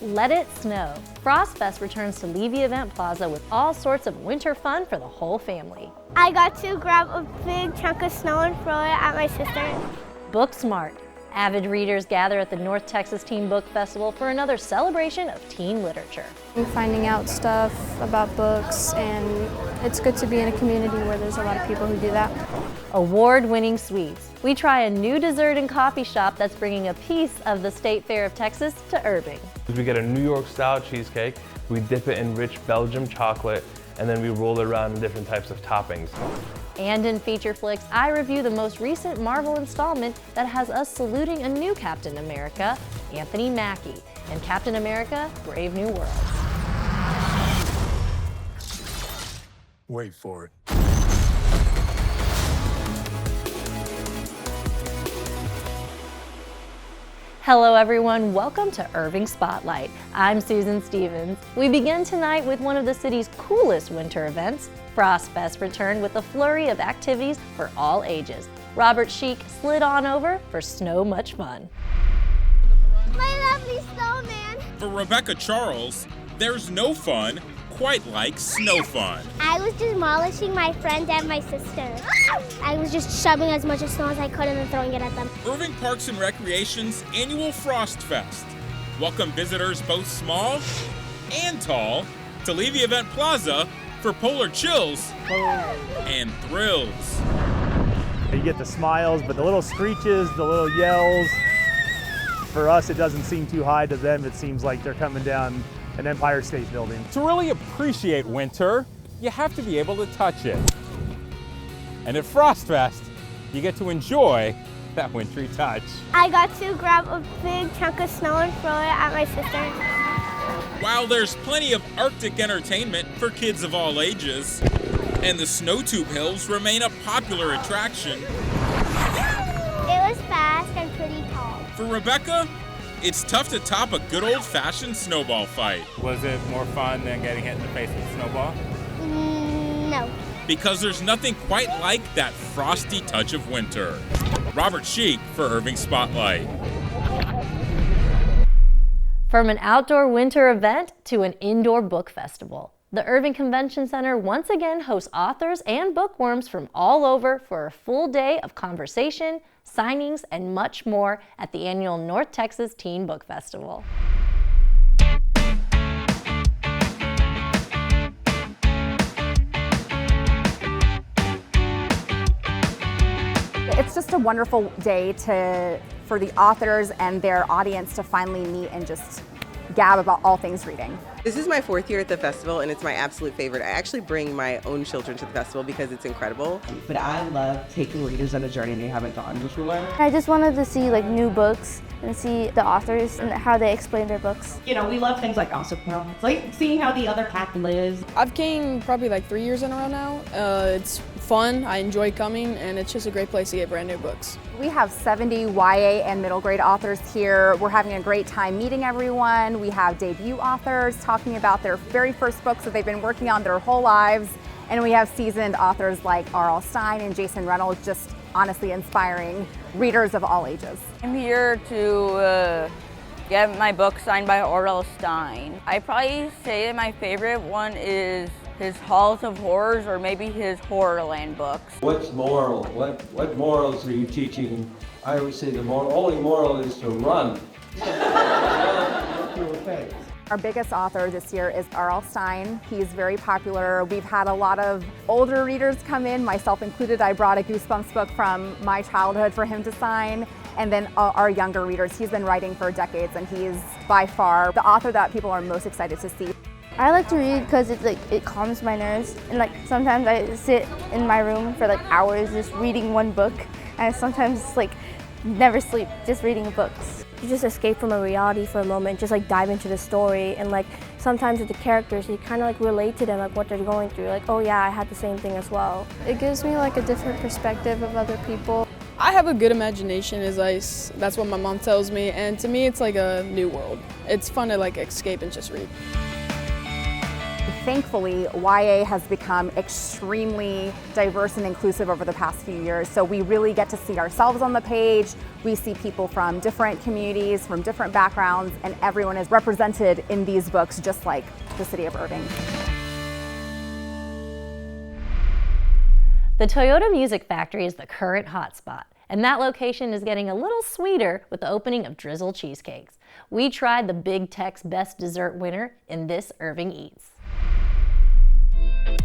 Let it snow. FrostFest returns to Levy Event Plaza with all sorts of winter fun for the whole family. I got to grab a big chunk of snow and throw it at my sister. Book Smart. Avid readers gather at the North Texas Teen Book Festival for another celebration of teen literature. I'm finding out stuff about books, and it's good to be in a community where there's a lot of people who do that. Award-winning sweets. We try a new dessert and coffee shop that's bringing a piece of the State Fair of Texas to Irving. We get a New York style cheesecake, we dip it in rich Belgium chocolate, and then we roll it around in different types of toppings. And in Feature Flix, I review the most recent Marvel installment that has us saluting a new Captain America, Anthony Mackie, and Captain America: Brave New World. Wait for it. Hello everyone, welcome to Irving Spotlight. I'm Susan Stevens. We begin tonight with one of the city's coolest winter events. FrostFest returned with a flurry of activities for all ages. Robert Sheik slid on over for so much fun. My lovely snowman. For Rebecca Charles, there's no fun quite like snow fun. I was demolishing my friend and my sister. I was just shoving as much snow as I could and then throwing it at them. Irving Parks and Recreation's annual Frost Fest. Welcome visitors both small and tall to Levy Event Plaza for polar chills and thrills. You get the smiles, but the little screeches, the little yells, for us it doesn't seem too high. To them it seems like they're coming down an Empire State Building. To really appreciate winter, you have to be able to touch it. And at FrostFest, you get to enjoy that wintry touch. I got to grab a big chunk of snow and throw it at my sister. While there's plenty of Arctic entertainment for kids of all ages, and the snow tube hills remain a popular attraction. It was fast and pretty tall. For Rebecca, it's tough to top a good old-fashioned snowball fight. Was it more fun than getting hit in the face with a snowball? No. Because there's nothing quite like that frosty touch of winter. Robert Sheik for Irving Spotlight. From an outdoor winter event to an indoor book festival, the Irving Convention Center once again hosts authors and bookworms from all over for a full day of conversation, signings, and much more at the annual North Texas Teen Book Festival. It's just a wonderful day for the authors and their audience to finally meet and just gab about all things reading. This is my 4th year at the festival and it's my absolute favorite. I actually bring my own children to the festival because it's incredible. But I love taking readers on a journey they haven't gone before. I just wanted to see new books and see the authors and how they explain their books. You know, we love things like Gossip Girl. It's like seeing how the other pack lives. I've came probably 3 years in a row now. It's fun, I enjoy coming, and it's just a great place to get brand new books. We have 70 YA and middle grade authors here. We're having a great time meeting everyone. We have debut authors talking about their very first books that they've been working on their whole lives. And we have seasoned authors like R.L. Stine and Jason Reynolds, just honestly inspiring readers of all ages. I'm here to get my book signed by R.L. Stine. I'd probably say that my favorite one is his Halls of Horrors or maybe his Horrorland books. What's moral? What morals are you teaching? I always say the only moral is to run. Our biggest author this year is R.L. Stine. He's very popular. We've had a lot of older readers come in, myself included. I brought a Goosebumps book from my childhood for him to sign. And then our younger readers. He's been writing for decades and he's by far the author that people are most excited to see. I like to read because it calms my nerves, and sometimes I sit in my room for hours just reading one book, and sometimes never sleep just reading books. You just escape from a reality for a moment, just dive into the story, and sometimes with the characters you kind of relate to them, what they're going through, oh yeah, I had the same thing as well. It gives me a different perspective of other people. I have a good imagination, that's what my mom tells me, and to me it's like a new world. It's fun to escape and just read. Thankfully, YA has become extremely diverse and inclusive over the past few years, so we really get to see ourselves on the page. We see people from different communities, from different backgrounds, and everyone is represented in these books, just like the city of Irving. The Toyota Music Factory is the current hotspot, and that location is getting a little sweeter with the opening of Drizzle Cheesecakes. We tried the Big Tech's Best Dessert winner in this Irving Eats.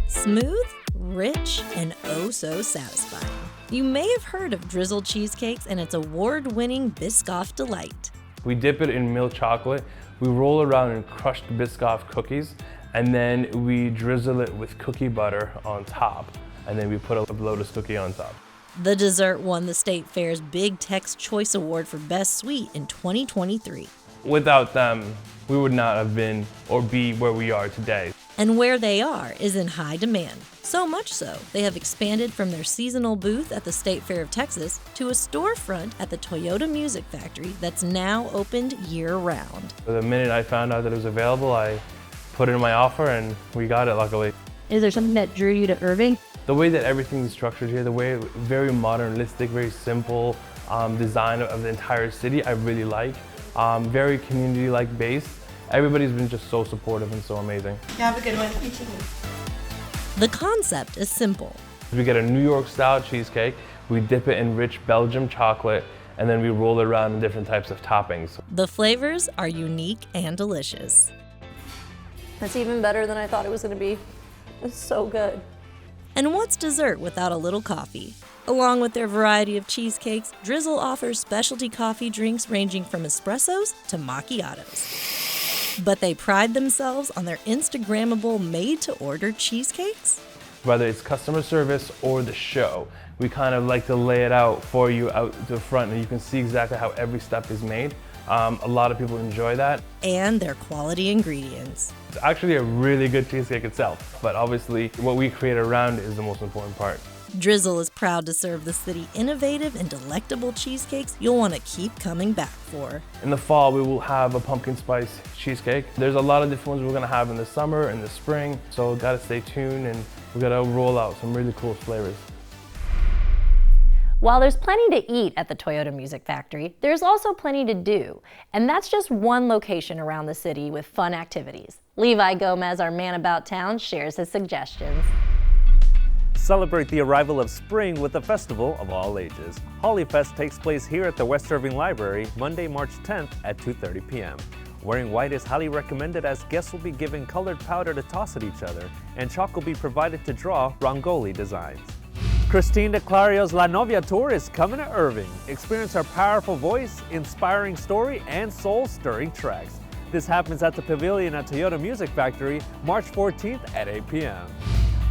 Smooth, rich, and oh so satisfying. You may have heard of Drizzle Cheesecakes and its award-winning Biscoff delight. We dip it in milk chocolate, we roll around in crushed Biscoff cookies, and then we drizzle it with cookie butter on top, and then we put a lotus cookie on top. The dessert won the State Fair's Big Tech's Choice Award for Best Sweet in 2023. Without them, we would not have been or be where we are today. And where they are is in high demand. So much so, they have expanded from their seasonal booth at the State Fair of Texas to a storefront at the Toyota Music Factory that's now opened year-round. The minute I found out that it was available, I put in my offer and we got it, luckily. Is there something that drew you to Irving? The way that everything's structured here, the way very modernistic, very simple design of the entire city, I really like. Very community-like based. Everybody's been just so supportive and so amazing. Have a good one. The concept is simple. We get a New York style cheesecake, we dip it in rich Belgium chocolate, and then we roll it around in different types of toppings. The flavors are unique and delicious. That's even better than I thought it was going to be. It's so good. And what's dessert without a little coffee? Along with their variety of cheesecakes, Drizzle offers specialty coffee drinks ranging from espressos to macchiatos. But they pride themselves on their Instagrammable made-to-order cheesecakes. Whether it's customer service or the show, we kind of like to lay it out for you out to the front, and you can see exactly how every step is made. A lot of people enjoy that. And their quality ingredients. It's actually a really good cheesecake itself, but obviously what we create around it is the most important part. Drizzle is proud to serve the city innovative and delectable cheesecakes you'll want to keep coming back for. In the fall, we will have a pumpkin spice cheesecake. There's a lot of different ones we're gonna have in the summer and the spring, so gotta stay tuned and we're gonna roll out some really cool flavors. While there's plenty to eat at the Toyota Music Factory, there's also plenty to do. And that's just one location around the city with fun activities. Levi Gomez, our man about town, shares his suggestions. Celebrate the arrival of spring with a festival of all ages. Hollyfest takes place here at the West Irving Library Monday, March 10th at 2:30 p.m. Wearing white is highly recommended as guests will be given colored powder to toss at each other, and chalk will be provided to draw Rangoli designs. Christine de Clario's La Novia Tour is coming to Irving. Experience her powerful voice, inspiring story, and soul-stirring tracks. This happens at the Pavilion at Toyota Music Factory, March 14th at 8 p.m.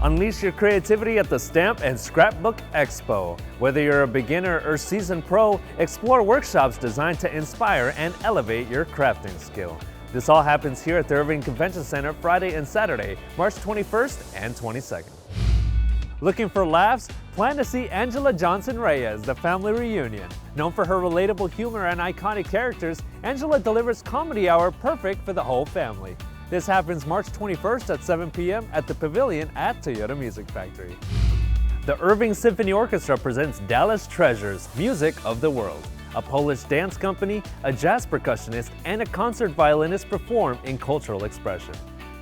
Unleash your creativity at the Stamp and Scrapbook Expo. Whether you're a beginner or seasoned pro, explore workshops designed to inspire and elevate your crafting skill. This all happens here at the Irving Convention Center Friday and Saturday, March 21st and 22nd. Looking for laughs? Plan to see Angela Johnson Reyes, The Family Reunion. Known for her relatable humor and iconic characters, Angela delivers comedy hour perfect for the whole family. This happens March 21st at 7 p.m. at the Pavilion at Toyota Music Factory. The Irving Symphony Orchestra presents Dallas Treasures, Music of the World. A Polish dance company, a jazz percussionist, and a concert violinist perform in cultural expression.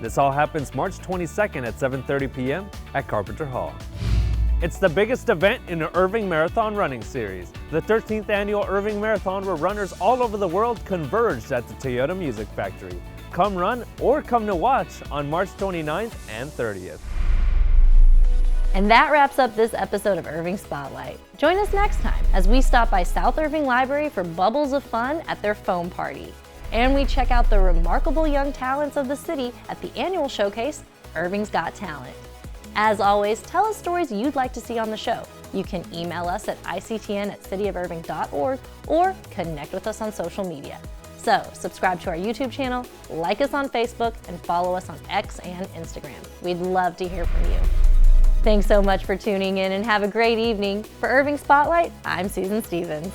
This all happens March 22nd at 7:30 p.m. at Carpenter Hall. It's the biggest event in the Irving Marathon Running Series, the 13th annual Irving Marathon where runners all over the world converged at the Toyota Music Factory. Come run or come to watch on March 29th and 30th. And that wraps up this episode of Irving Spotlight. Join us next time as we stop by South Irving Library for bubbles of fun at their foam party. And we check out the remarkable young talents of the city at the annual showcase, Irving's Got Talent. As always, tell us stories you'd like to see on the show. You can email us at ictn@cityofirving.org or connect with us on social media. So, subscribe to our YouTube channel, like us on Facebook, and follow us on X and Instagram. We'd love to hear from you. Thanks so much for tuning in and have a great evening. For Irving Spotlight, I'm Susan Stevens.